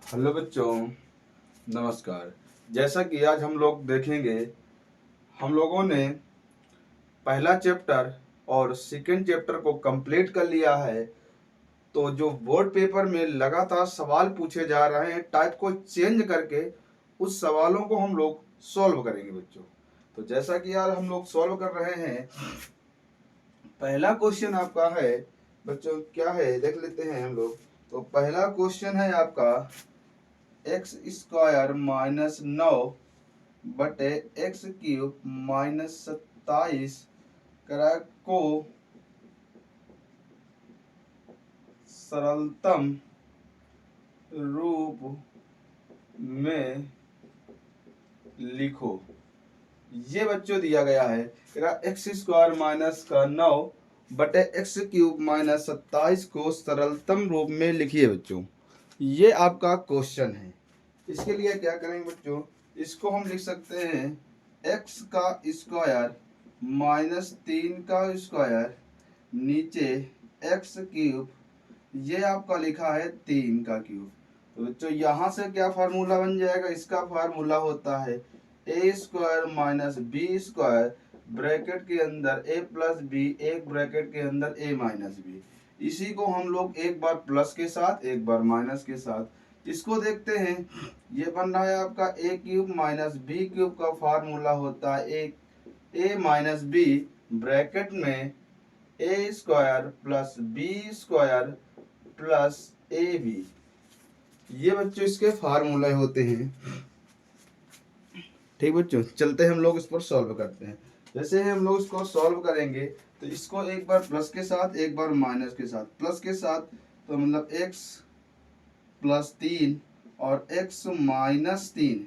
Hello बच्चों, नमस्कार। जैसा कि आज हम लोग देखेंगे, हम लोगों ने पहला चैप्टर और सेकंड चैप्टर को कंप्लीट कर लिया है। तो जो बोर्ड पेपर में लगातार सवाल पूछे जा रहे हैं, टाइप को चेंज करके उस सवालों को हम लोग सॉल्व करेंगे बच्चों। तो जैसा कि यार हम लोग सॉल्व कर रहे हैं, पहला क्वेश्चन आपका है बच्चों, क्या है देख लेते हैं हम लोग। तो पहला क्वेश्चन है आपका एक्स स्क्वायर माइनस 9 बटे एक्स क्यूब माइनस 27 को सरलतम रूप में लिखो। ये बच्चों दिया गया है, एक्स स्क्वायर माइनस का 9 बटे एक्स क्यूब माइनस 27 को सरलतम रूप में लिखिए बच्चों। ये आपका क्वेश्चन है। इसके लिए क्या करेंगे बच्चों, इसको हम लिख सकते हैं एक्स का स्क्वायर माइनस 3 का स्क्वायर नीचे एक्स क्यूब, ये आपका लिखा है 3 का क्यूब। तो बच्चों यहाँ से क्या फार्मूला बन जाएगा, इसका फार्मूला होता है a square minus b square bracket के अंदर ए प्लस बी, एक ब्रैकेट के अंदर ए माइनस बी। इसी को हम लोग एक बार प्लस के साथ एक बार माइनस के साथ इसको देखते हैं। ये बन रहा है आपका a cube minus B cube का फार्मूला होता है ए माइनस बी ब्रैकेट में a square plus B square plus A b. ये बच्चों इसके फार्मूले होते हैं। ठीक बच्चों, चलते हैं हम लोग इस पर सॉल्व करते हैं। जैसे हम लोग इसको सॉल्व करेंगे तो इसको एक बार प्लस के साथ एक बार माइनस के साथ, प्लस के साथ तो मतलब एक्स प्लस 3 और एक्स माइनस 3,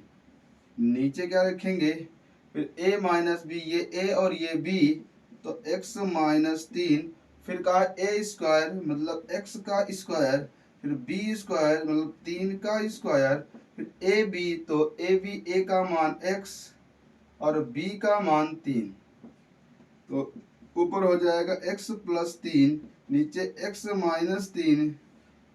नीचे क्या रखेंगे फिर a माइनस बी, ये a और ये b, तो x माइनस 3, फिर कहा a स्क्वायर मतलब x का स्क्वायर, फिर b स्क्वायर मतलब 3 का स्क्वायर, फिर ए बी, तो ए बी a का मान x और b का मान 3। तो ऊपर हो जाएगा x प्लस 3, नीचे x माइनस 3,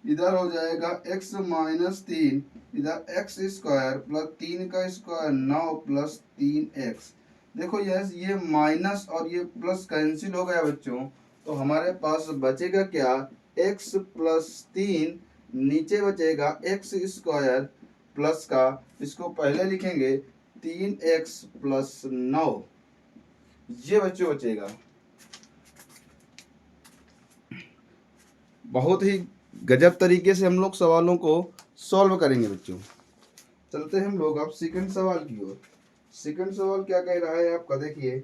इधर हो जाएगा x माइनस 3, इधर एक्स स्क्वायर प्लस 3 का स्क्वायर 9 प्लस 3x। देखो ये माइनस और ये प्लस कैंसिल हो गया बच्चों, तो हमारे पास बचेगा क्या, x प्लस 3, नीचे बचेगा एक्स स्क्वायर प्लस का, इसको पहले लिखेंगे 3x प्लस 9, ये बच्चों बचेगा। बहुत ही गजब तरीके से हम लोग सवालों को सॉल्व करेंगे बच्चों। चलते हैं हम लोग अब सेकंड सवाल की ओर। सेकंड सवाल क्या कह रहा है आपका, देखिए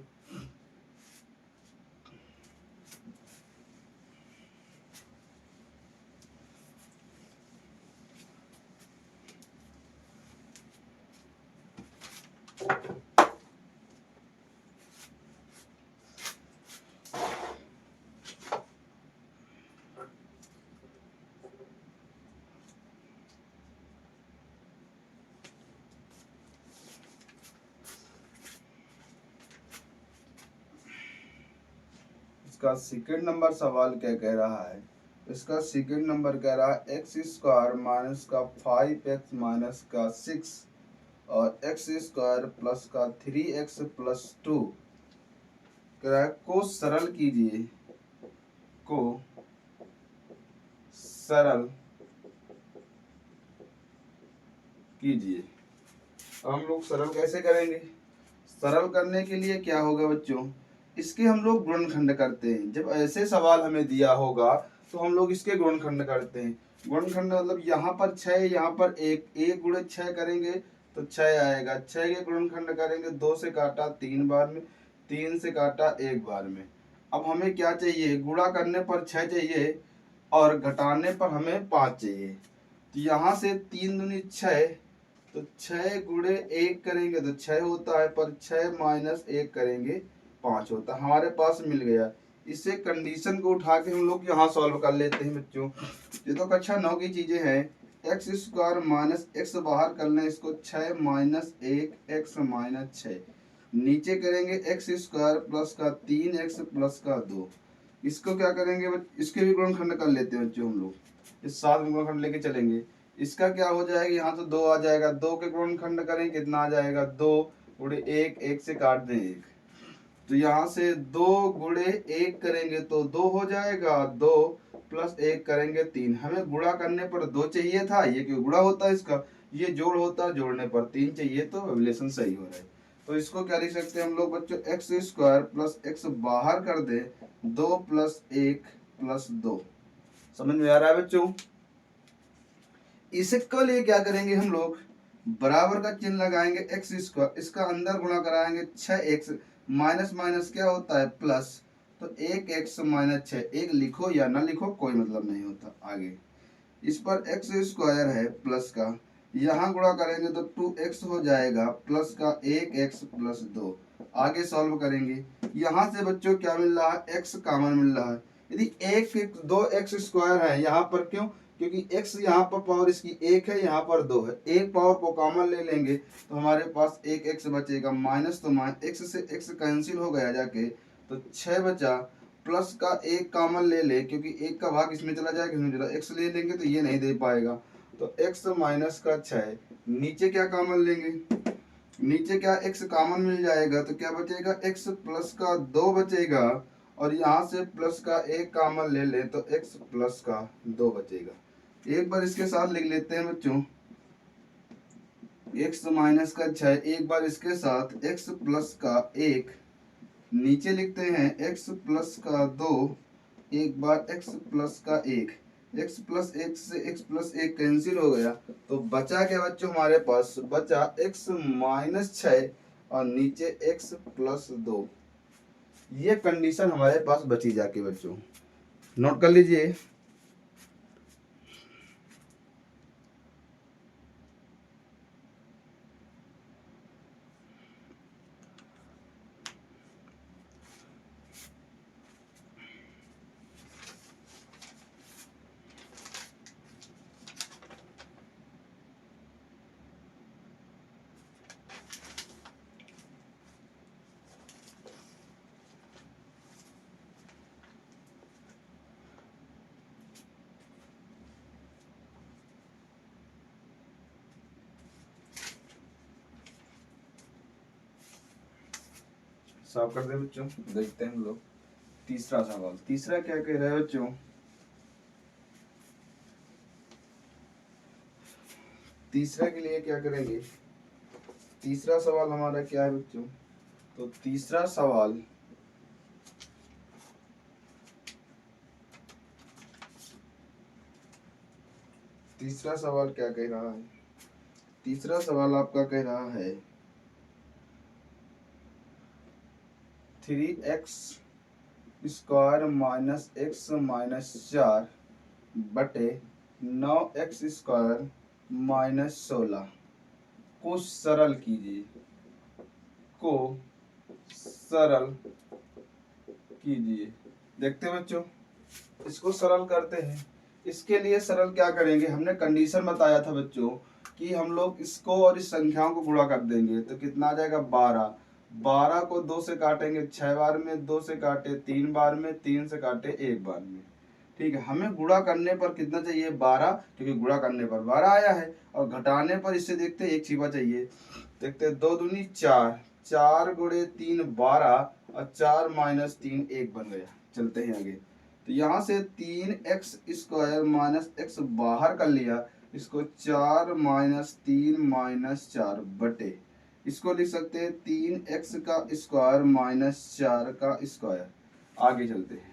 इसका सेकंड नंबर सवाल क्या कह रहा है। इसका सेकंड नंबर कह रहा है एक्स स्क्वायर माइनस का 5x माइनस का 6 और एक्स स्क्वायर प्लस का 3x प्लस 2 कह रहा है को सरल कीजिए, को सरल कीजिए। अब हम लोग सरल कैसे करेंगे, सरल करने के लिए क्या होगा बच्चों, इसके हम लोग गुणनखंड करते हैं। जब ऐसे सवाल हमें दिया होगा तो हम लोग इसके गुणनखंड करते हैं। गुणनखंड मतलब यहाँ पर 6, यहाँ पर 1 गुणे 6 करेंगे तो 6 आएगा, 6 के गुणनखंड करेंगे, 2 से काटा 3 बार में, 3 से काटा 1 बार में। अब हमें क्या चाहिए, गुणा करने पर 6 चाहिए और घटाने पर हमें 5 चाहिए। तो यहाँ से 3 दूनी 6, तो 6 गुणे 1 करेंगे तो 6 होता है, पर 6 माइनस 1 करेंगे 5 होता है। हमारे पास मिल गया। इससे कंडीशन को उठा के हम लोग यहाँ सॉल्व कर लेते हैं बच्चों। ये तो कक्षा 9 की चीजें हैं। एक्स स्क्वायर माइनस एक्स बाहर कर लें, इसको 6 माइनस 1 एक्स माइनस 6, नीचे करेंगे एक्स स्क्वायर प्लस का 3x प्लस का 2। इसको क्या करेंगे, इसके भी गुणनखंड कर लेते हैं बच्चों हम लोग, इस साथ में गुणनखंड लेके चलेंगे। इसका क्या हो जाएगा, यहाँ तो 2 आ जाएगा, 2 के गुणनखंड करें कितना आ जाएगा, 2 गुणे 1, 1 से काट दें 1, तो यहाँ से 2 गुणे 1 करेंगे तो 2 हो जाएगा, 2 प्लस 1 करेंगे 3। हमें गुणा करने पर 2 चाहिए था, ये क्यों गुणा होता है इसका, ये जोड़ होता है, जोड़ने पर 3 चाहिए, तो रिलेशन सही हो रहा है। तो इसको क्या लिख सकते हैं हम लोग बच्चों, एक्स स्क्वायर प्लस एक्स बाहर कर दे, 2 प्लस 1 प्लस 2। समझ में आ रहा है बच्चों। इसके लिए क्या करेंगे हम लोग, बराबर का चिन्ह लगाएंगे, एक्स स्क्वायर, इसका अंदर गुणा कराएंगे 6x, माइनस माइनस क्या होता है प्लस, तो 1x माइनस 6, एक लिखो या ना लिखो कोई मतलब नहीं होता। आगे इस पर एक्स स्क्वायर है प्लस का, यहाँ गुणा करेंगे तो 2x हो जाएगा, प्लस का 1x प्लस 2। आगे सॉल्व करेंगे, यहाँ से बच्चों क्या मिल रहा है, x कॉमन मिल रहा है। यदि 2x स्क्वायर है यहाँ पर, क्यों, क्योंकि x यहाँ पर पावर इसकी 1 है, यहाँ पर 2 है, एक पावर को कॉमन ले लेंगे तो हमारे पास 1x बचेगा, माइनस तो x से x कैंसिल हो गया जाके, तो 6 बचा, प्लस का 1 कॉमन ले ले, क्योंकि 1 का भाग इसमें चला जाएगा, इसमें चला, x ले लेंगे तो ये नहीं दे पाएगा, तो x माइनस का 6, नीचे क्या कॉमन लेंगे, नीचे क्या x कॉमन मिल जाएगा, तो क्या बचेगा, x प्लस का 2 बचेगा, और यहाँ से प्लस का 1 कॉमन ले ले तो x प्लस का 2 बचेगा। एक बार इसके साथ लिख लेते हैं बच्चों, x माइनस का 6, एक बार इसके साथ x प्लस का 1, नीचे लिखते हैं x प्लस का 2, एक बार x प्लस का 1, x प्लस 1 से x प्लस 1 कैंसिल हो गया, तो बचा क्या बच्चों, हमारे पास बचा x माइनस 6 और नीचे x प्लस 2। ये कंडीशन हमारे पास बची जाके बच्चों, नोट कर लीजिए। साफ कर दे बच्चों, देखते हैं हम लोग तीसरा सवाल। तीसरा क्या कह रहा है बच्चों, तीसरा के लिए क्या करेंगे, तीसरा सवाल हमारा क्या है बच्चों, तो तीसरा सवाल क्या कह रहा है, तीसरा सवाल आपका कह रहा है 3x square minus x minus 4 बटे 9x स्क्वायर माइनस 16 को सरल कीजिए, को सरल कीजिए। देखते हैं बच्चों, इसको सरल करते हैं। इसके लिए सरल क्या करेंगे, हमने कंडीशन बताया था बच्चों कि हम लोग इसको और इस संख्याओं को गुणा कर देंगे तो कितना आ जाएगा 12, 12 को 2 से काटेंगे 6 बार में, 2 से काटे 3 बार में, 3 से काटे 1 बार में। ठीक है, हमें गुणा करने पर कितना चाहिए 12, क्योंकि गुणा करने पर 12 आया है, और घटाने पर इससे देखते हैं एक छिपा चाहिए। देखते हैं 2 दूनी 4, 4 गुणे 3 12, और 4 माइनस 3 1 बन गया। चलते हैं आगे, तो यहाँ से 3x स्क्वायर माइनस x बाहर कर लिया, इसको 4 माइनस 3 माइनस 4 बटे, इसको लिख सकते हैं 3x का स्क्वायर माइनस 4 का स्क्वायर। आगे चलते हैं,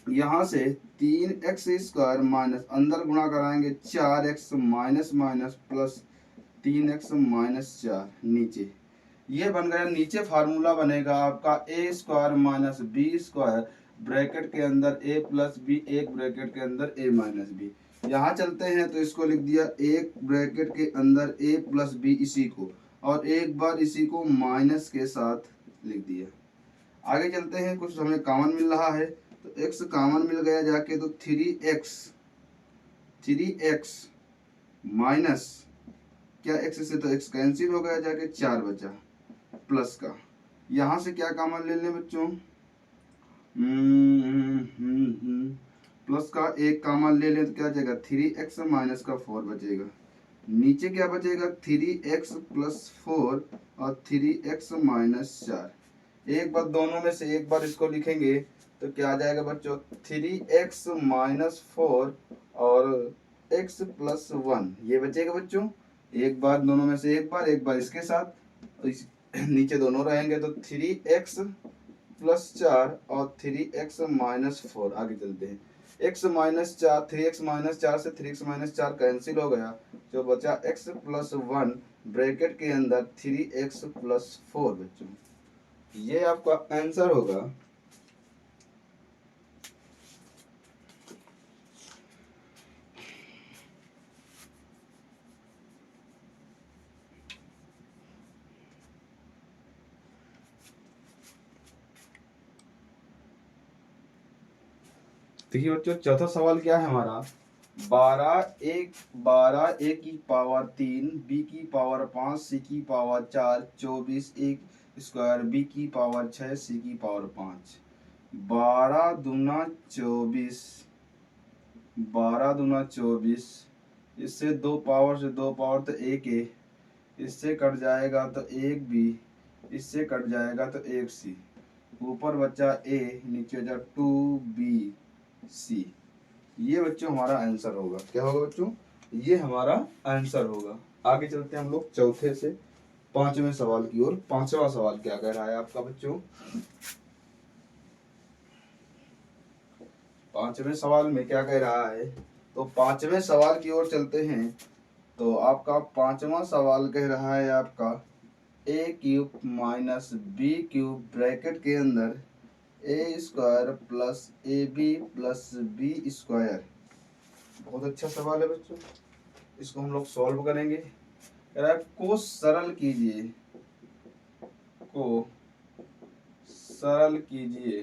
यहाँ से 3x स्क्वायर माइनस, अंदर गुणा कराएंगे 4x minus minus plus 3x minus 4, नीचे ये बन गया, नीचे फार्मूला बनेगा आपका a square minus b square, bracket के अंदर a प्लस b, एक ब्रैकेट के अंदर a माइनस b। यहाँ चलते हैं तो इसको लिख दिया, एक ब्रैकेट के अंदर a प्लस b इसी को, और एक बार इसी को माइनस के साथ लिख दिया। आगे चलते हैं, कुछ हमें कॉमन मिल रहा है, तो x कॉमन मिल गया जाके, तो 3x माइनस क्या, x से तो x कैंसिल हो गया जाके, 4 बचा, प्लस का, यहाँ से क्या कॉमन ले लें बच्चों, प्लस का एक कॉमन ले लें तो क्या बचेगा 3x माइनस का 4 बचेगा। नीचे क्या बचेगा 3x प्लस 4 और 3x माइनस 4। एक बार दोनों में से एक बार इसको लिखेंगे तो क्या आ जाएगा बच्चों 3x माइनस 4 और x प्लस 1 ये बचेगा बच्चों। एक बार दोनों में से एक बार इसके साथ तो नीचे दोनों रहेंगे तो 3x प्लस 4 और 3x माइनस 4। आगे चलते हैं x माइनस 4 3x माइनस 4 से 3x माइनस 4 कैंसिल हो गया, जो बचा x प्लस 1 ब्रैकेट के अंदर 3x प्लस 4 बच्चों। ये आपका आंसर होगा। देखिए बच्चों चौथा सवाल क्या है हमारा 12 a की पावर 3 b की पावर 5 c की पावर 4 24 एक स्क्वायर b की पावर 6 c की पावर 5। 12 दूना 24, 12 दूना 24, इससे दो पावर तो एक है, इससे कट जाएगा तो एक बी, इससे कट जाएगा तो एक सी, ऊपर बचा a नीचे जा 2bc। ये बच्चों हमारा आंसर होगा। क्या होगा बच्चों ये हमारा आंसर होगा। आगे चलते हैं हम लोग चौथे से पांचवें सवाल की ओर। पांचवा सवाल क्या कह रहा है आपका बच्चों, पांचवें सवाल में क्या कह रहा है, तो पांचवें सवाल की ओर चलते हैं। तो आपका पांचवा सवाल कह रहा है आपका a cube minus B cube bracket के अंदर a square plus A b plus B square. बहुत अच्छा सवाल है बच्चों, इसको हम लोग सॉल्व करेंगे। कह रहा है को सरल कीजिए, को सरल कीजिए।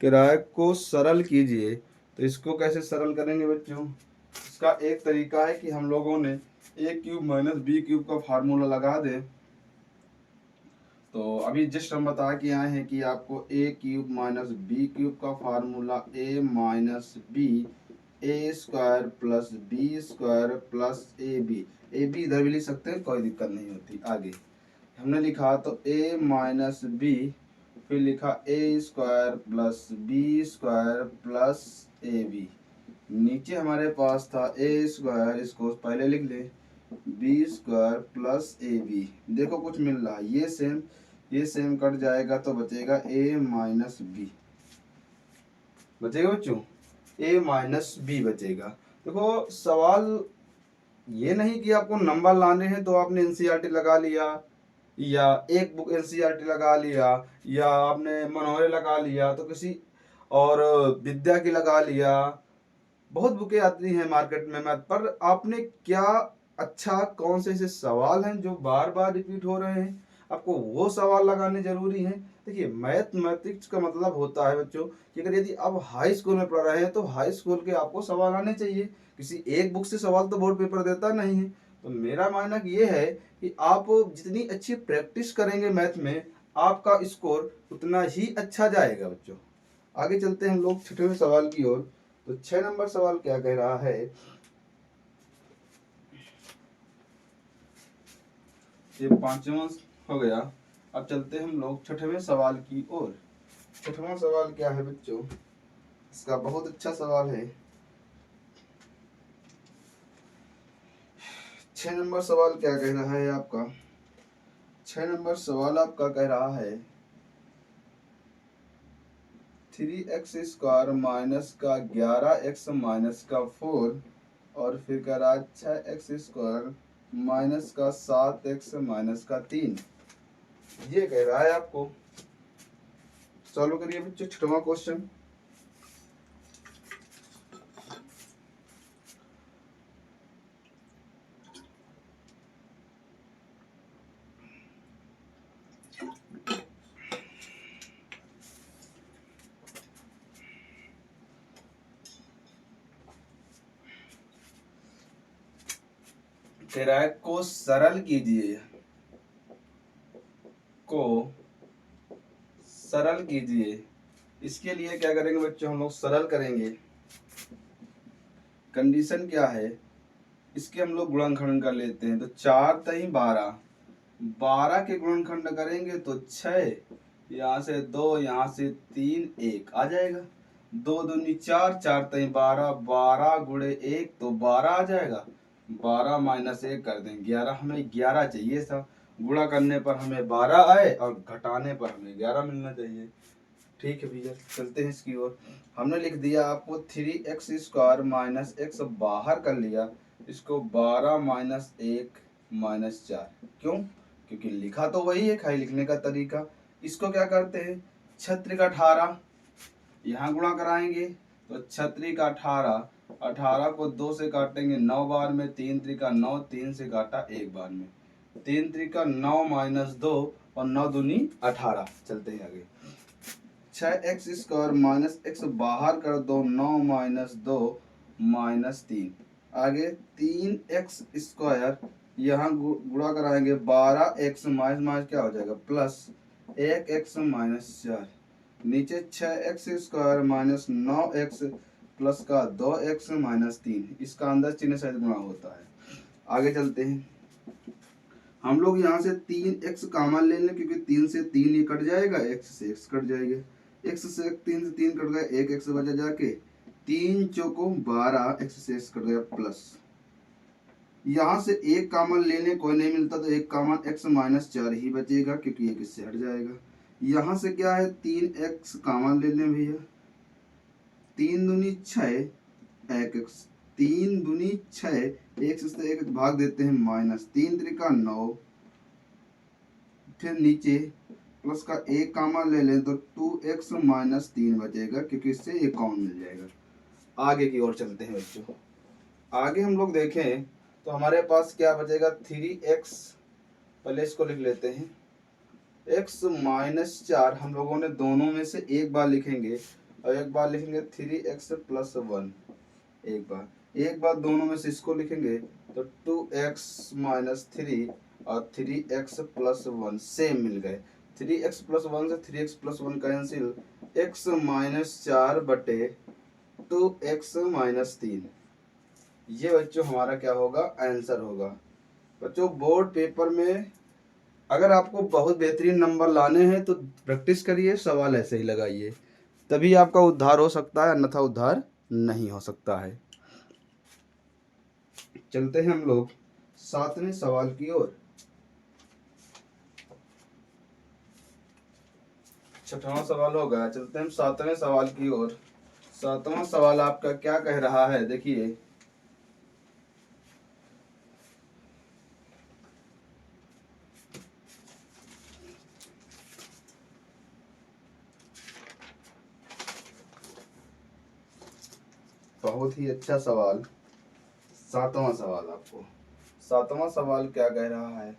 कह रहा है को सरल कीजिए, तो इसको कैसे सरल करेंगे बच्चों। इसका एक तरीका है कि हम लोगों ने ए क्यूब माइनस बी क्यूब का फार्मूला लगा दें। तो अभी जस्ट हम बता के आए हैं कि आपको A cube minus B cube का formula A minus B A square plus B square plus A B इधर भी लिख सकते हैं, कोई दिक्कत नहीं होती। आगे हमने लिखा तो ए माइनस बी, फिर लिखा a square plus B square plus A b. नीचे हमारे पास था ए स्क्वायर, इसको पहले लिख ले बी स्क्वायर प्लस ए बी। देखो कुछ मिल रहा है, ये सेम कट जाएगा तो बचेगा ए माइनस बी, बचेगा बच्चों ए माइनस बी बचेगा। देखो सवाल ये नहीं कि आपको नंबर लाने हैं तो आपने एनसीईआरटी लगा लिया या एक बुक एनसीईआरटी लगा लिया या आपने मनोरे लगा लिया तो किसी और विद्या की लगा लिया। बहुत बुकें आती हैं मार्केट में मैथ पर, आपने क्या अच्छा कौन से ऐसे सवाल हैं जो बार बार रिपीट हो रहे हैं, आपको वो सवाल लगाने जरूरी हैं। देखिए मैथमेटिक्स का मतलब होता है बच्चों कि अगर यदि आप हाई स्कूल में पढ़ रहे हैं तो हाई स्कूल के आपको सवाल आने चाहिए। किसी एक बुक से सवाल तो बोर्ड पेपर देता नहीं है। तो मेरा मानना ये है कि आप जितनी अच्छी प्रैक्टिस करेंगे मैथ में आपका स्कोर उतना ही अच्छा जाएगा बच्चों। आगे चलते हैं हम लोग छठवें सवाल की ओर। तो 6 नंबर सवाल क्या कह रहा है, ये पांचवा हो गया। अब चलते हैं हम लोग छठवें सवाल की ओर। छठवां सवाल क्या है बच्चों, इसका बहुत अच्छा सवाल है। 6 नंबर सवाल क्या कह रहा है आपका, 6 नंबर सवाल आपका कह रहा है 3x स्क्वायर माइनस का 11x माइनस का 4 और फिर कह रहा है 6x स्क्वायर माइनस का 7x माइनस का 3। ये कह रहा है आपको। सॉल्व करिए बच्चों छठवां क्वेश्चन। कह रहा है को सरल कीजिए, को सरल सरल कीजिए। इसके लिए क्या करेंगे बच्चों, हम लोग सरल करेंगे। कंडीशन क्या है, इसके हम लोग गुणनखंड कर लेते हैं। तो 4 3 12, 12 के गुणनखंड करेंगे तो 6, यहाँ से 2, यहाँ से 3, 1 आ जाएगा। 2 दूनी 4, 4 3 12, 12 गुणे 1 तो 12 आ जाएगा। 12 माइनस 1 कर दें 11, हमें 11 चाहिए था। गुणा करने पर हमें 12 आए और घटाने पर हमें 11 मिलना चाहिए। ठीक है भैया, चलते हैं इसकी ओर। हमने लिख दिया आपको 3x² माइनस x बाहर कर लिया, इसको 12 माइनस 1 माइनस 4। क्यों? क्योंकि लिखा तो वही है, खाली लिखने का तरीका। इसको क्या करते हैं, 6 का 18 यहाँ गुणा कराएंगे तो 6 का 18, 18 को 2 से काटेंगे 9 बार में, 3 का 9, 3 से काटा 1 बार में, 3 का 9 माइनस 2 और 9 दूनी 18। चलते हैं आगे। 6x² माइनस x बाहर कर दो, 9 माइनस 2 माइनस 3। आगे 3x² यहाँ गुणा कराएंगे 12x माइनस माइनस क्या हो जाएगा प्लस 1x माइनस 4। नीचे 6x² माइनस 9x प्लस का 2x माइनस 3। इसका अंदर चिन्ह सहित गुणा होता है। आगे चलते हैं। हम लोग यहाँ से 3x कॉमन ले लें, क्योंकि 3 से 3 ये कट जाएगा, x से x कट जाएगा, x से 3 से 3 कट गया, 1x बचा जाके 3 चौको 12, x से x कट गया प्लस। यहाँ से 1 कॉमन लेने कोई नहीं मिलता तो 1 कॉमन x माइनस 4 ही बचेगा, क्योंकि 1 इससे हट जाएगा। यहाँ से क्या है 3x कॉमन ले लें भैया, 3 दूनी 6 1x, 3 दूनी 6, 1 से 1 भाग देते हैं माइनस, 3 त्रिका 9, फिर नीचे प्लस का 1 कॉमन ले लें तो 2x माइनस 3 बचेगा, क्योंकि इससे 1 कॉमन मिल जाएगा। आगे की ओर चलते हैं बच्चों। आगे हम लोग देखें तो हमारे पास क्या बचेगा 3x, पहले इसको लिख लेते हैं, x माइनस 4 हम लोगों ने दोनों में से एक बार लिखेंगे और एक बार लिखेंगे 3x प्लस 1। एक बार दोनों में से इसको लिखेंगे तो 2x माइनस 3 और 3x प्लस 1 सेम मिल गए। 3x प्लस 1 से 3x plus 1 cancel, x minus 4 बटे 2x माइनस 3। ये बच्चों हमारा क्या होगा, आंसर होगा। बच्चों बोर्ड पेपर में अगर आपको बहुत बेहतरीन नंबर लाने हैं तो प्रैक्टिस करिए, सवाल ऐसे ही लगाइए, तभी आपका उद्धार हो सकता है, अन्यथा उद्धार नहीं हो सकता है। चलते हैं हम लोग 7वें सवाल की ओर। 6वां सवाल हो गया, चलते हैं 7वें सवाल की ओर। 7वां सवाल आपका क्या कह रहा है, देखिए। बहुत ही अच्छा सवाल, 7वां सवाल आपको। 7वां सवाल क्या कह रहा है,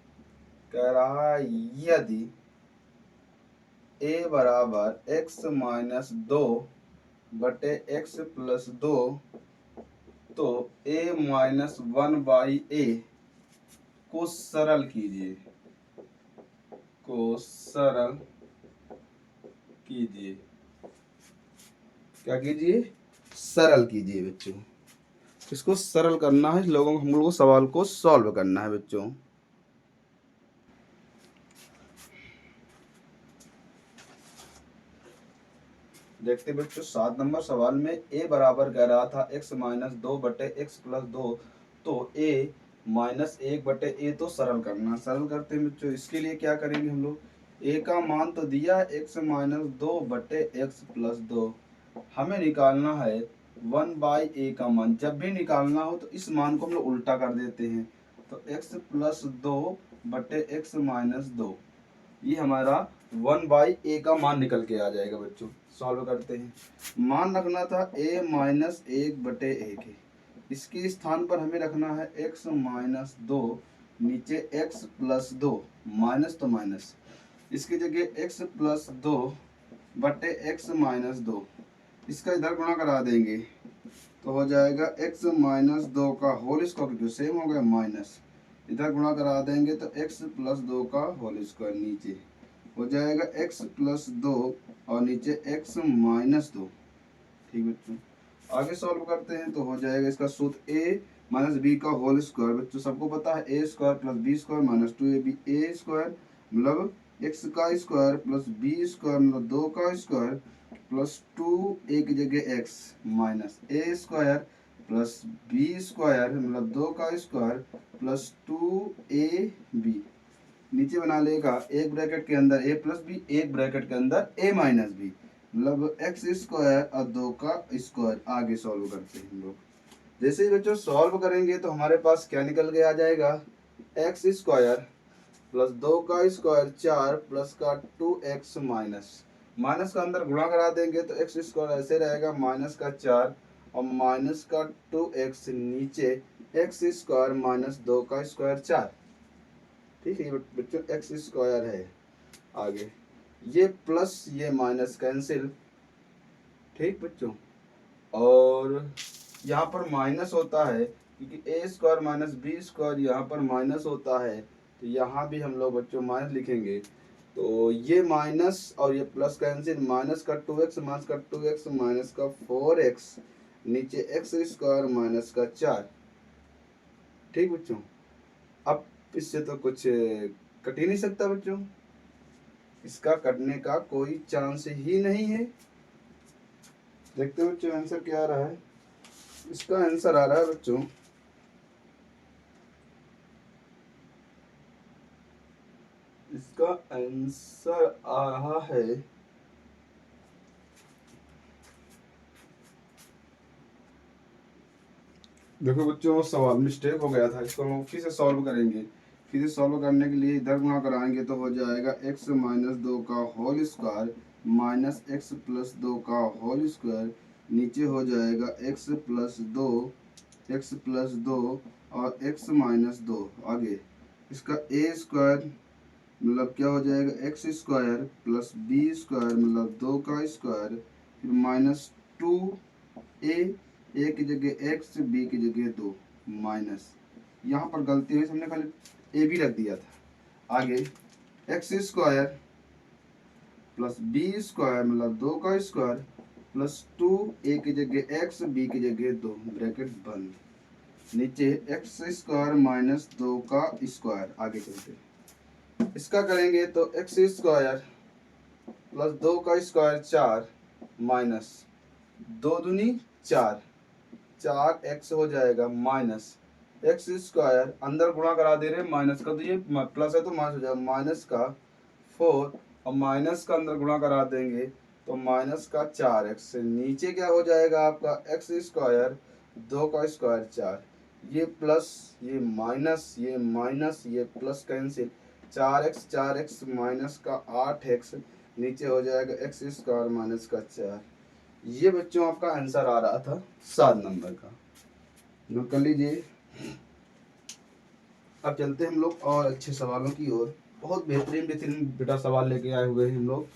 कह रहा है यदि a बराबर x माइनस 2 बटे x प्लस 2 तो a माइनस 1 बाई a को सरल कीजिए, क्या कीजिए, सरल कीजिए बच्चों। इसको सरल करना है, लोगों हम लोगों को सवाल को सॉल्व करना है बच्चों। देखते बच्चों 7 नंबर सवाल में a बराबर कह रहा था x माइनस 2 बटे x प्लस 2 तो a माइनस 1 बटे a तो सरल करना। सरल करते हैं बच्चों, इसके लिए क्या करेंगे हम लोग, a का मान तो दिया x माइनस 2 बटे x प्लस 2, हमें निकालना है 1 बाई a का मान। जब भी निकालना हो तो इस मान को हम लोग उल्टा कर देते हैं, तो x प्लस 2 बटे x माइनस 2, ये हमारा 1 बाई a का मान निकल के आ जाएगा बच्चों। सॉल्व करते हैं, मान रखना था a माइनस 1 बटे 1 है, इसके स्थान पर हमें रखना है x माइनस 2, नीचे x प्लस 2, माइनस तो माइनस, इसकी जगह x प्लस 2 बटे x माइनस 2, इसका इधर गुणा करा देंगे तो हो जाएगा x माइनस 2 का होल स्क्वायर, जो सेम हो गया माइनस, इधर गुणा करा देंगे तो x प्लस 2 का होल स्क्वायर, नीचे हो जाएगा x प्लस 2 और नीचे x माइनस 2। ठीक बच्चों, आगे सॉल्व करते हैं तो हो जाएगा इसका सूत्र a माइनस बी का होल स्क्वायर। बच्चों सबको पता है a square plus B square minus 2ab। A square मतलब x का स्क्वायर प्लस बी स्क्वायर मतलब 2 का स्क्वायर प्लस 2 a की जगह x माइनस ए स्क्वायर प्लस बी स्क्वायर मतलब 2 का स्क्वायर प्लस 2ab। नीचे बना लेगा एक ब्रैकेट के अंदर a प्लस बी, एक ब्रैकेट के अंदर a माइनस बी मतलब एक्स स्क्वायर और 2 का स्क्वायर। आगे सॉल्व करते हैं हम लोग। जैसे ही बच्चों सॉल्व करेंगे तो हमारे पास क्या निकल के आ जाएगा, एक्स स्क्वायर प्लस 2 का स्क्वायर 4 प्लस का 2x माइनस, माइनस का अंदर गुणा करा देंगे तो एक्स स्क्वायर ऐसे रहेगा माइनस का 4 और माइनस का 2x नीचे एक्स स्क्वायर माइनस 2 का स्क्वायर 4। ठीक है बच्चों, एक्स स्क्वायर है। आगे ये प्लस ये माइनस कैंसिल। ठीक बच्चों, और यहाँ पर माइनस होता है क्योंकि ए स्क्वायर माइनस बी स्क्वायर यहाँ पर माइनस होता है, तो यहाँ भी हम लोग बच्चों माइनस लिखेंगे। तो ये माइनस और ये प्लस कैंसिल, माइनस का 2x माइनस का 2x माइनस का 4x नीचे एक्स स्क्वायर माइनस का 4। ठीक बच्चों, अब इससे तो कुछ कट ही नहीं सकता बच्चों, इसका कटने का कोई चांस ही नहीं है। देखते हैं बच्चों आंसर क्या आ रहा है। इसका आंसर आ रहा है बच्चों इसका आंसर आ रहा है देखो बच्चों सवाल मिस्टेक हो गया था, इसको हम फिर से सॉल्व करेंगे। फिर से सॉल्व करने के लिए इधर गुणा कराएंगे तो हो जाएगा x माइनस 2 का whole square minus x plus 2 का होल स्क्वायर नीचे हो जाएगा x प्लस 2 और x माइनस 2। आगे इसका a स्क्वायर मतलब क्या हो जाएगा x square plus B square मतलब 2 का स्क्वायर फिर माइनस 2a की जगह x b की जगह 2 माइनस, यहाँ पर गलती हुई हमने खाली a भी रख दिया था। आगे x square plus B square मतलब 2 का स्क्वायर प्लस 2a की जगह x b की जगह 2 ब्रैकेट बंद नीचे एक्स स्क्वायर माइनस 2 का स्क्वायर। आगे चलते हैं, इसका करेंगे तो एक्स स्क्वायर प्लस 2 का स्क्वायर 4 माइनस 2 दूनी 4, 4x हो जाएगा माइनस एक्स स्क्वायर अंदर गुणा करा दे रहे हैं माइनस का, तो ये प्लस है तो माइनस हो जाएगा माइनस का 4 और माइनस का अंदर गुणा करा देंगे तो माइनस का 4x। नीचे क्या हो जाएगा आपका एक्स स्क्वायर 2 का स्क्वायर 4, ये प्लस ये माइनस ये प्लस कैंसिल 4x माइनस का 8x नीचे हो जाएगा एक्स स्क्वायर माइनस का 4। ये बच्चों आपका आंसर आ रहा था 7 नंबर का। नोट कर लीजिए। अब चलते हैं हम लोग और अच्छे सवालों की ओर। बहुत बेहतरीन बेहतरीन बेटा सवाल लेके आए हुए हैं हम लोग।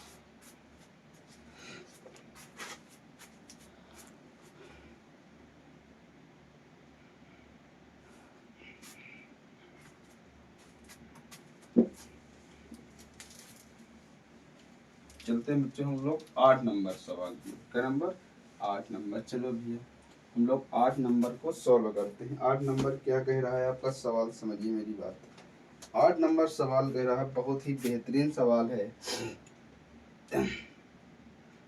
चलते हैं बच्चों हम लोग 8 नंबर सवाल की। क्या नंबर? 8 नंबर। चलो भैया हम लोग 8 नंबर को सॉल्व करते हैं। 8 नंबर क्या कह रहा है आपका सवाल, समझिए मेरी बात। 8 नंबर सवाल कह रहा है, बहुत ही बेहतरीन सवाल है।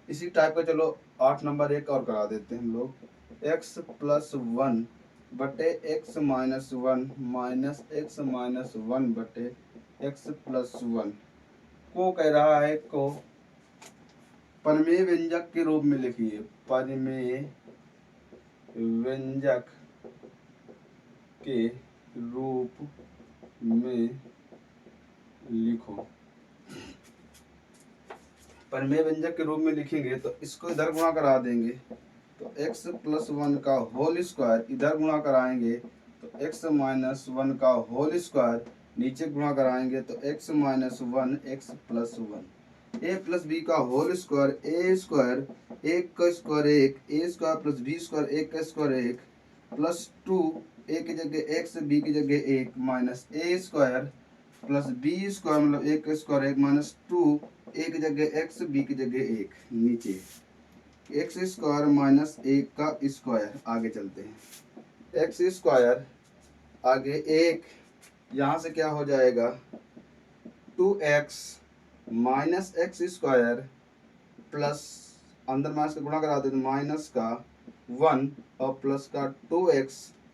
इसी टाइप का चलो 8 नंबर एक और करा देते हैं हम लोग। x प्लस 1 बटे x minus 1 minus x minus 1 बटे एक्स प्लस 1 को कह रहा है को परिमेय व्यंजक के रूप में लिखिए। परिमेय व्यंजक के रूप में लिखो। परिमेय व्यंजक के रूप में लिखेंगे तो इसको इधर गुणा करा देंगे तो x प्लस 1 का होल स्क्वायर, इधर गुणा कराएंगे तो x माइनस 1 का होल स्क्वायर, नीचे गुणा कराएंगे तो x minus 1 x plus 1 a plus B का होल स्क्वायर, ए स्क्वायर एक का स्क्वायर एक, A square plus B square एक का स्क्वायर एक प्लस 2 ए की जगह x बी की जगह एक माइनस ए स्क्वायर प्लस बी स्क्वायर मतलब एक का स्क्वायर एक माइनस टू, एक जगह एक्स बी की जगह एक, नीचे एक्स स्क्वायर माइनस एक का स्क्वायर। आगे चलते हैं, एक्स स्क्वायर आगे एक, यहाँ से क्या हो जाएगा 2x minus x square plus अंदर माइनस का गुणा करा दे तो माइनस का 1 और प्लस का 2x,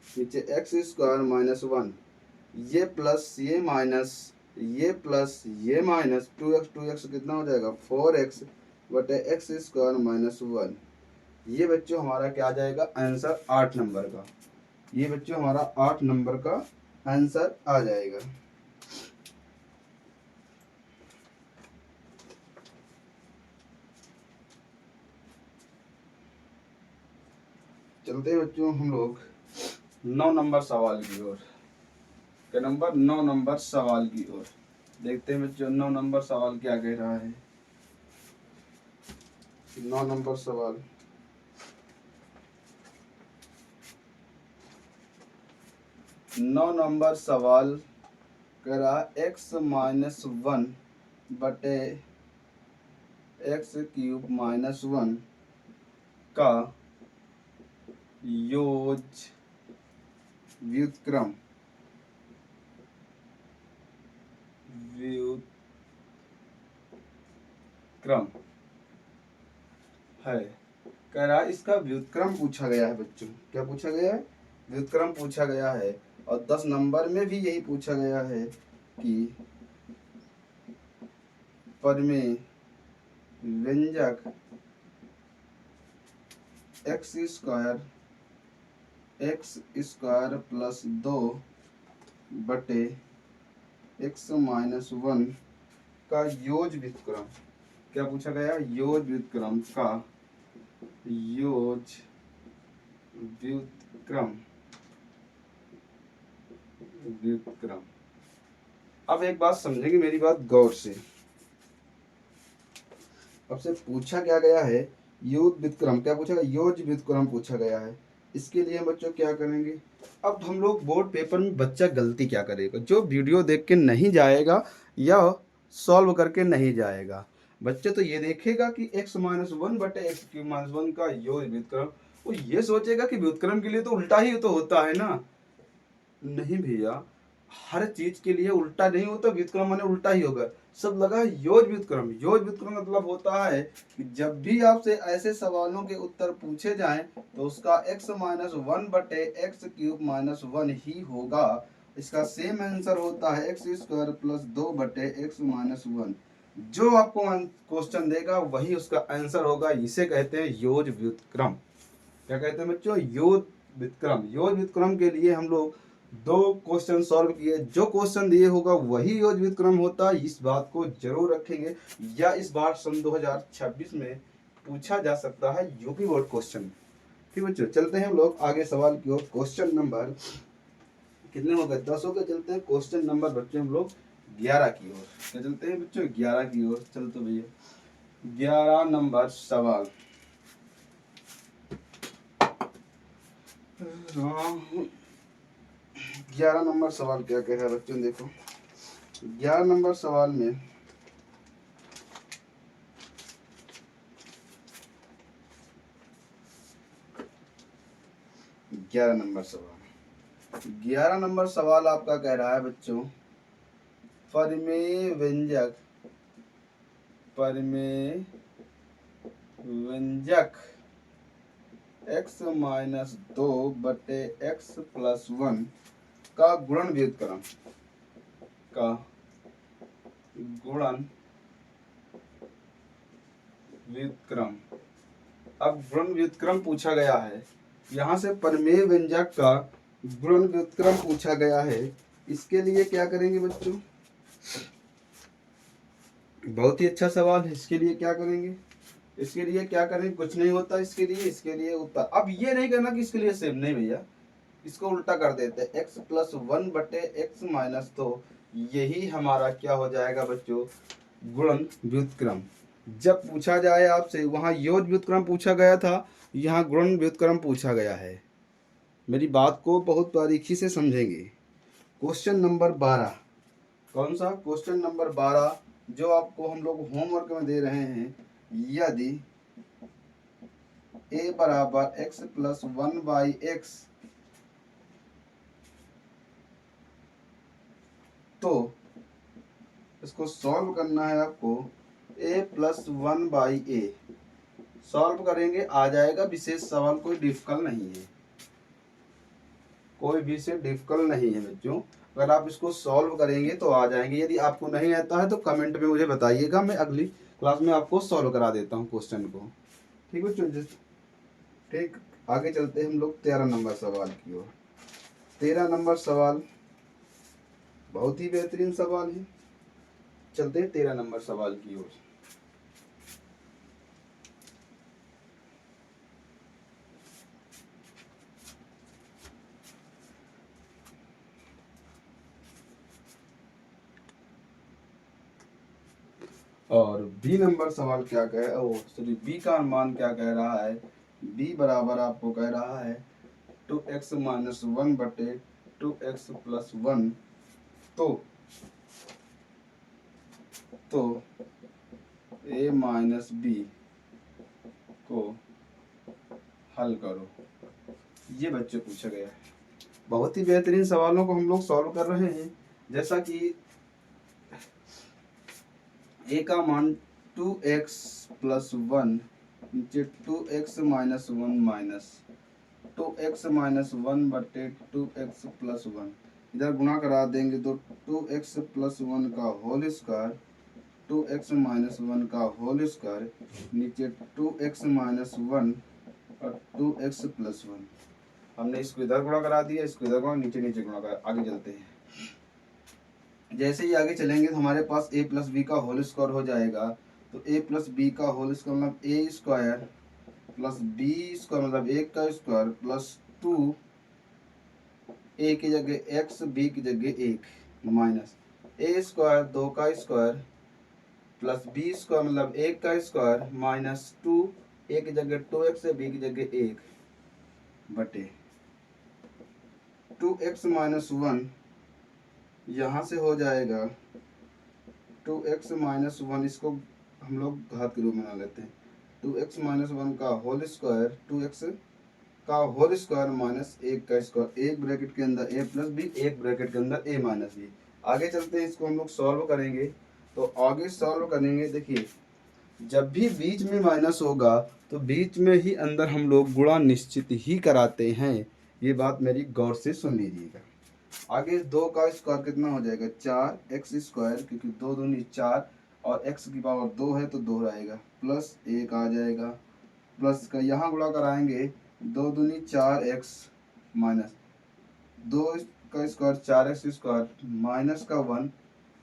नीचे एक्स स्क्वायर माइनस 1, ये प्लस ये माइनस, ये प्लस ये माइनस, 2x कितना हो जाएगा 4x बटे एक्स स्क्वायर माइनस 1। ये बच्चों हमारा क्या आ जाएगा आंसर 8 नंबर का। ये बच्चों हमारा 8 नंबर का आंसर आ जाएगा। चलते हैं बच्चों हम लोग 9 नंबर सवाल की ओर। क्या नंबर 9 नंबर सवाल की ओर देखते हैं बच्चों 9 नंबर सवाल क्या कह रहा है। 9 नंबर सवाल, नौ नंबर सवाल कह रहा एक्स माइनस 1 बटे एक्स क्यूब माइनस 1 का योज व्युत्क्रम है। कह रहा है इसका व्युत्क्रम पूछा गया है बच्चों। क्या पूछा गया है? व्युत्क्रम पूछा गया है। और 10 नंबर में भी यही पूछा गया है कि परिमेय व्यंजक एक्स स्क्वायर प्लस 2 बटे एक्स माइनस 1 का योज व्युत्क्रम। क्या पूछा गया? योज व्युत्क्रम का योज व्युत्क्रम। अब एक बात समझेंगे मेरी बात गौर से। अब से पूछा क्या गया है योज व्युत्क्रम। क्या पूछा गया? योज व्युत्क्रम पूछा गया है। इसके लिए बच्चों क्या करेंगे, अब हम लोग बोर्ड पेपर में बच्चा गलती क्या करेगा, जो वीडियो देख के नहीं जाएगा या सॉल्व करके नहीं जाएगा, बच्चे तो ये देखेगा कि x माइनस 1 बटे एक्स क्यूब माइनस 1 का योग व्युत्क्रम, वो ये सोचेगा कि व्युत्क्रम के लिए तो उल्टा ही तो होता है ना। नहीं भैया, हर चीज के लिए उल्टा नहीं होता, व्युत्क्रम माने उल्टा ही होगा। सब लगा योज व्युत्क्रम। योज व्युत्क्रम मतलब होता है कि जब भी आपसे ऐसे सवालों के उत्तर पूछे जाएं तो उसका x माइनस 1 बटे एक्स क्यूब माइनस 1 ही होगा। इसका सेम आंसर होता है एक्स स्क्वायर प्लस 2 बटे एक्स माइनस 1। जो आपको क्वेश्चन देगा वही उसका आंसर होगा। इसे कहते हैं योज व्युत्क्रम। क्या कहते हैं बच्चों? योज व्युत्क्रम। योज व्युत्क्रम के लिए हम लोग 2 क्वेश्चन सॉल्व किए। जो क्वेश्चन दिए होगा वही योज व्युत्क्रम होता है। इस बात को जरूर रखेंगे, या इस बार सन 2026 में पूछा जा सकता है यूपी बोर्ड क्वेश्चन। ठीक बच्चों, चलते हैं हम लोग आगे सवाल की ओर। क्वेश्चन नंबर कितने हो गए? 10 हो गए। चलते हैं क्वेश्चन नंबर बच्चे हम लोग 11 की ओर। क्या चलते हैं बच्चों? 11 की ओर। चलते भैया 11 नंबर सवाल। 11 नंबर सवाल क्या कह रहा है बच्चों? देखो 11 नंबर सवाल में ग्यारह नंबर सवाल आपका कह रहा है बच्चों परिमेय व्यंजक x माइनस 2 बटे x प्लस 1 का गुणन व्युत्क्रम अब गुणन व्युत्क्रम पूछा गया है। यहाँ से परिमेय व्यंजक का गुणन व्युत्क्रम पूछा गया है। इसके लिए क्या करेंगे बच्चों? बहुत ही अच्छा सवाल है। इसके लिए क्या करेंगे? इसके लिए क्या करेंगे? कुछ नहीं होता इसके लिए उत्तर। अब ये नहीं करना कि इसके लिए सेम, नहीं भैया, इसको उल्टा कर देते हैं। x प्लस 1 बटे एक्स माइनस 2, यही हमारा क्या हो जाएगा बच्चों? गुणन व्युत्क्रम। जब पूछा जाए आपसे, वहां योज व्युत्क्रम पूछा गया था, यहाँ गुणन व्युत्क्रम पूछा गया है। मेरी बात को बहुत बारीकी से समझेंगे। क्वेश्चन नंबर 12 कौन सा? क्वेश्चन नंबर 12 जो आपको हम लोग होमवर्क में दे रहे हैं। यदि a बराबर x प्लस 1/x, तो इसको सॉल्व करना है आपको। a प्लस 1/a सॉल्व करेंगे, आ जाएगा। विशेष सवाल कोई डिफिकल्ट नहीं है, कोई भी से डिफिकल्ट नहीं है बच्चों। अगर आप इसको सॉल्व करेंगे तो आ जाएंगे। यदि आपको नहीं आता है तो कमेंट में मुझे बताइएगा, मैं अगली क्लास में आपको सॉल्व करा देता हूँ क्वेश्चन को। ठीक बच्चों, ठीक। आगे चलते हैं हम लोग 13 नंबर सवाल की ओर। 13 नंबर सवाल बहुत ही बेहतरीन सवाल है। चलते हैं 13 नंबर सवाल की ओर। और बी नंबर सवाल क्या कह सॉरी बी का मान क्या कह रहा है? बी बराबर आपको कह रहा है 2x माइनस 1 बटे 2x प्लस 1। तो a माइनस बी को हल करो, ये बच्चे पूछा गया है। बहुत ही बेहतरीन सवालों को हम लोग सॉल्व कर रहे हैं। जैसा कि a का मान 2x प्लस 1 नीचे 2x minus 1 minus 2x minus 1 बटे 2x प्लस 1, इधर गुणा करा देंगे तो 2x प्लस 1 का होल स्क्वायर 2x माइनस 1 का होल स्क्वायर नीचे 2x माइनस 1 और 2x प्लस 1। हमने इसको इधर गुणा करा दिया, इसको इधर गुणा, नीचे नीचे गुणा करा। आगे चलते हैं। जैसे ही आगे चलेंगे तो हमारे पास a प्लस बी का होल स्क्वायर हो जाएगा। तो a प्लस बी का होल स्क्वायर मतलब a square plus B square मतलब 1 का स्क्वायर प्लस 2 a की जगह x b की जगह 1 माइनस a स्क्वायर 2 का स्क्वायर प्लस बी स्क्वायर मतलब 1 का स्क्वायर माइनस 2 a की जगह 2x b की जगह 1 बटे 2x माइनस 1 यहाँ से हो जाएगा 2x माइनस 1, इसको हम लोग घात के रूप में बना लेते हैं। 2x माइनस 1 का होल स्क्वायर 2x का होल स्क्वायर माइनस 1 का स्क्वायर, एक ब्रैकेट के अंदर a प्लस बी, एक ब्रैकेट के अंदर a माइनस बी। आगे चलते हैं, इसको हम लोग सॉल्व करेंगे। तो आगे सॉल्व करेंगे, देखिए जब भी बीच में माइनस होगा तो बीच में ही अंदर हम लोग गुणा निश्चित ही कराते हैं। ये बात मेरी गौर से सुन लीजिएगा। आगे 2 का स्क्वायर कितना हो जाएगा? 4x स्क्वायर, क्योंकि 2 दूनी 4 और x की पावर 2 है तो 2 रहेगा, प्लस 1 आ जाएगा। प्लस का यहाँ गुणा कराएंगे, 2 दूनी 4x माइनस 2 का स्क्वायर 4x स्क्वायर माइनस का 1।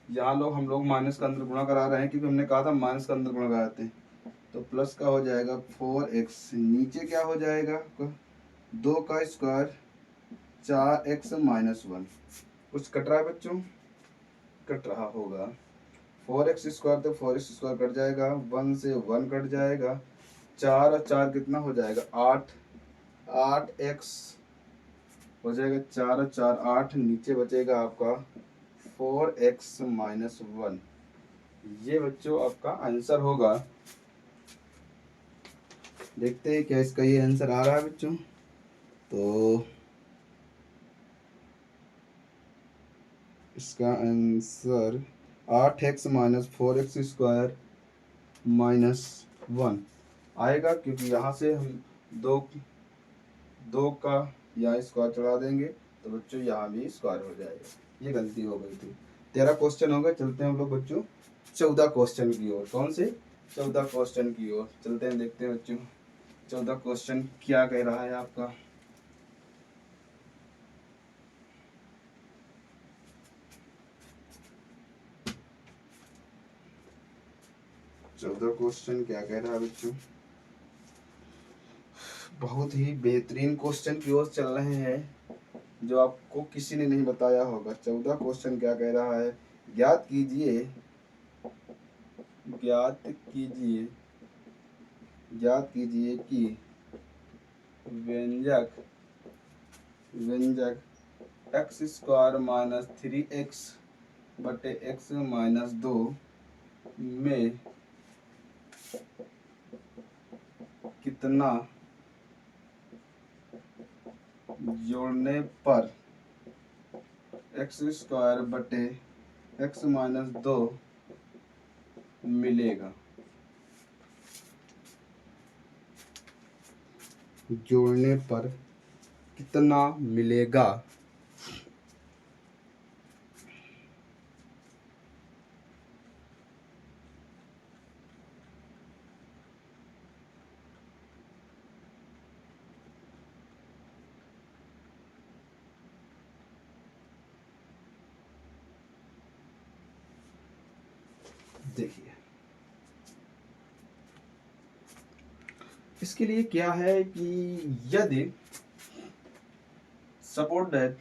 यहाँ लोग हम लोग माइनस का अंदर गुणा करा रहे हैं क्योंकि हमने कहा था माइनस का अंदर गुणा कराते हैं। तो प्लस का हो जाएगा 4x, नीचे क्या हो जाएगा? 2 का स्क्वायर 4x माइनस 1। कुछ कट रहा है बच्चों? कट रहा होगा। 4x स्क्वायर तो 4x स्क्वायर कट जाएगा, 1 से 1 कट जाएगा, 4 और 4 कितना हो जाएगा? 8, 8x हो जाएगा, 4 और 4 8, नीचे बचेगा आपका 4x माइनस 1। ये बच्चों आपका आंसर होगा। देखते हैं क्या इसका ये आंसर आ रहा है बच्चों। तो इसका answer 8x minus 4x square minus 1 आएगा, क्योंकि यहाँ से हम दो का यहाँ स्क्वायर चढ़ा देंगे तो बच्चों यहाँ भी स्क्वायर हो जाएगा। ये गलती हो गई थी। 13 क्वेश्चन हो गए। चलते हैं हम लोग बच्चों 14 क्वेश्चन की ओर। कौन से? 14 क्वेश्चन की ओर चलते हैं, देखते हैं बच्चों 14 क्वेश्चन क्या कह रहा है आपका। चौदह क्वेश्चन क्या कह रहा है बच्चों? बहुत ही बेहतरीन क्वेश्चन की ओर चल रहे हैं जो आपको किसी ने नहीं बताया होगा। 14 क्वेश्चन क्या कह रहा है? ज्ञात कीजिए, ज्ञात कीजिए, ज्ञात कीजिए कि व्यंजक व्यंजक x स्क्वायर माइनस 3x बटे एक्स माइनस 2 में कितना जोड़ने पर एक्स स्क्वायर बटे एक्स माइनस 2 मिलेगा। जोड़ने पर कितना मिलेगा। देखिए इसके लिए क्या है कि यदि सपोर्ट दैट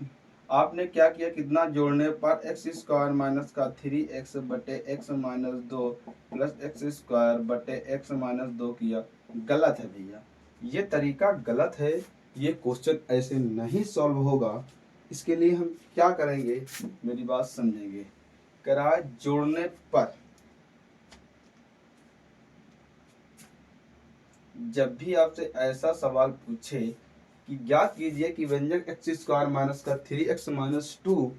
आपने क्या किया, कितना जोड़ने पर एक्स स्क्वायर माइनस का 3x बटे x minus 2 plus x square बटे एक्स माइनस 2 किया। गलत है भैया, ये तरीका गलत है। ये क्वेश्चन ऐसे नहीं सॉल्व होगा। इसके लिए हम क्या करेंगे, मेरी बात समझेंगे। कह रहा है जोड़ने पर, जब भी आपसे ऐसा सवाल पूछे कि ज्ञात कीजिए कि व्यंजक एक्स स्क्वायर माइनस का 3x माइनस 2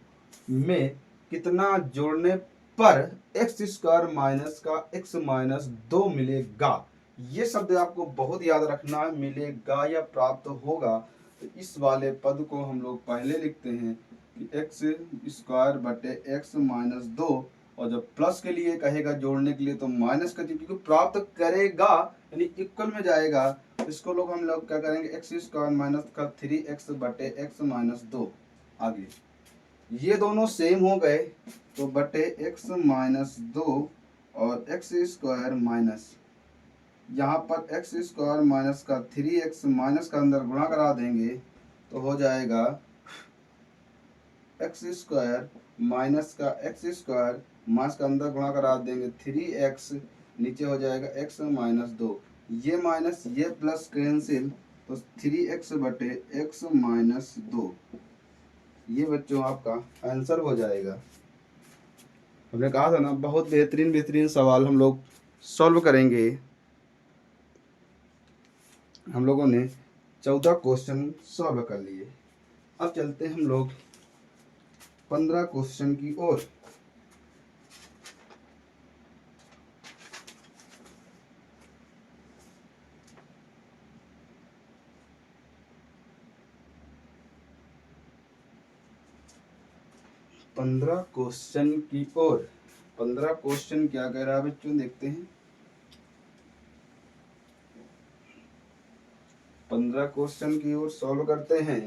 में कितना जोड़ने पर एक्स स्क्वायर माइनस का एक्स माइनस 2 मिलेगा, ये शब्द आपको बहुत याद रखना है। मिलेगा या प्राप्त होगा, तो इस वाले पद को हम लोग पहले लिखते हैं कि एक्स स्क्वायर बटे एक्स माइनस 2, और जब प्लस के लिए कहेगा जोड़ने के लिए तो माइनस का, क्योंकि प्राप्त करेगा यानी इक्वल में जाएगा। इसको लोग हम लोग क्या करेंगे, एक्स स्क्वायर माइनस का 3x बटे एक्स माइनस 2। आगे ये दोनों सेम हो गए तो बटे एक्स माइनस 2 और एक्स स्क्वायर माइनस, यहाँ पर एक्स स्क्वायर माइनस का 3x माइनस का अंदर गुणा करा देंगे तो हो जाएगा एक्स स्क्वायर माइनस का एक्स स्क्वायर माइनस का अंदर गुणा करा देंगे 3x, नीचे हो जाएगा x माइनस 2। ये माइनस ये प्लस कैंसिल, तो 3x बटे x माइनस 2, ये बच्चों आपका आंसर हो जाएगा। हमने कहा था ना बहुत बेहतरीन बेहतरीन सवाल हम लोग सॉल्व करेंगे। हम लोगों ने 14 क्वेश्चन सॉल्व कर लिए। अब चलते हैं हम लोग 15 क्वेश्चन की ओर। पंद्रह क्वेश्चन की ओर। 15 क्वेश्चन क्या कह रहा है बच्चों, देखते हैं। 15 क्वेश्चन की ओर सॉल्व करते हैं।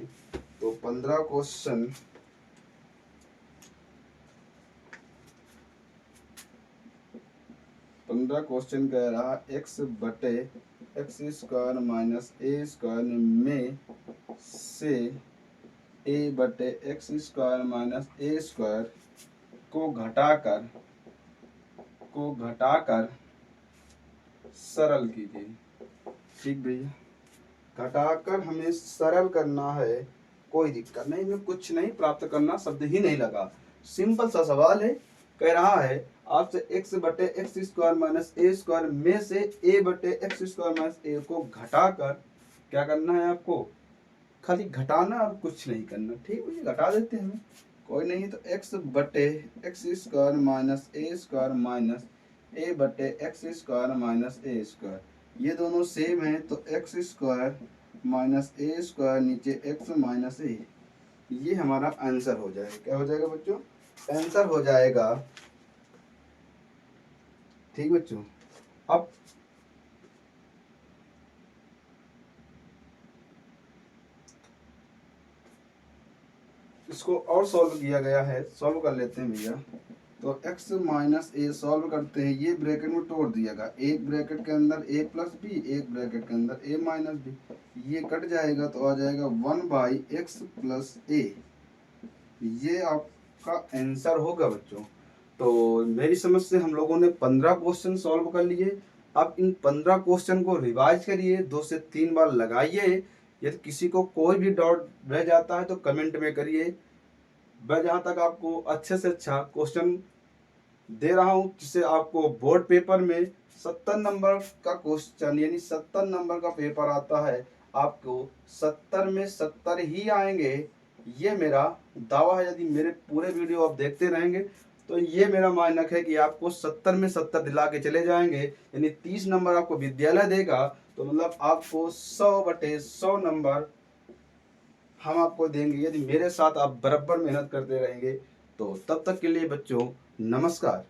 तो 15 क्वेश्चन कह रहा एक्स बटे एक्स स्क्वायर माइनस ए स्क्वायर में से ए बटे एक्स स्क्वायर माइनस ए स्क्वायर को घटाकर सरल कीजिए। ठीक भैया, घटाकर हमें सरल करना है, कोई दिक्कत नहीं, इसमें कुछ नहीं प्राप्त करना, शब्द ही नहीं लगा, सिंपल सा सवाल है। कह रहा है आपसे x बटे एक्स स्क्वायर माइनस ए स्क्वायर में से a बटे एक्स स्क्वायर माइनस ए को घटाकर क्या करना है आपको, खाली घटाना और कुछ नहीं करना। ठीक है, घटा देते हैं हमें, कोई नहीं। तो x बटे x square minus A square minus a बटे एक्स स्क्वायर माइनस ए स्क्वायर, ये दोनों सेम है तो एक्स स्क्वायर माइनस ए स्क्वायर नीचे एक्स माइनस ए, ये हमारा आंसर हो जाएगा। क्या हो जाएगा बच्चों, आंसर हो जाएगा। ठीक बच्चों, अब इसको और सॉल्व किया गया है, सॉल्व कर लेते हैं भैया। तो x माइनस ए सॉल्व करते हैं, ये ब्रैकेट में तोड़ दिएगा, एक ब्रैकेट के अंदर a प्लस बी, एक ब्रैकेट के अंदर a माइनस बी, ये कट जाएगा तो आ जाएगा 1/x प्लस a, ये आपका आंसर होगा बच्चों। तो मेरी समझ से हम लोगों ने 15 क्वेश्चन सॉल्व कर लिए। अब इन 15 क्वेश्चन को रिवाइज करिए, 2 से 3 बार लगाइए। यदि किसी को कोई भी डाउट रह जाता है तो कमेंट में करिए। मैं जहाँ तक आपको अच्छे से अच्छा क्वेश्चन दे रहा हूँ, जिससे आपको बोर्ड पेपर में 70 नंबर का क्वेश्चन यानी 70 नंबर का पेपर आता है, आपको 70 में 70 ही आएंगे, ये मेरा दावा है। यदि मेरे पूरे वीडियो आप देखते रहेंगे तो ये मेरा मानक है कि आपको 70 में 70 दिला के चले जाएंगे, यानी 30 नंबर आपको विद्यालय देगा, तो मतलब आपको 100/100 नंबर हम आपको देंगे, यदि मेरे साथ आप बराबर मेहनत करते रहेंगे। तो तब तक के लिए बच्चों, नमस्कार।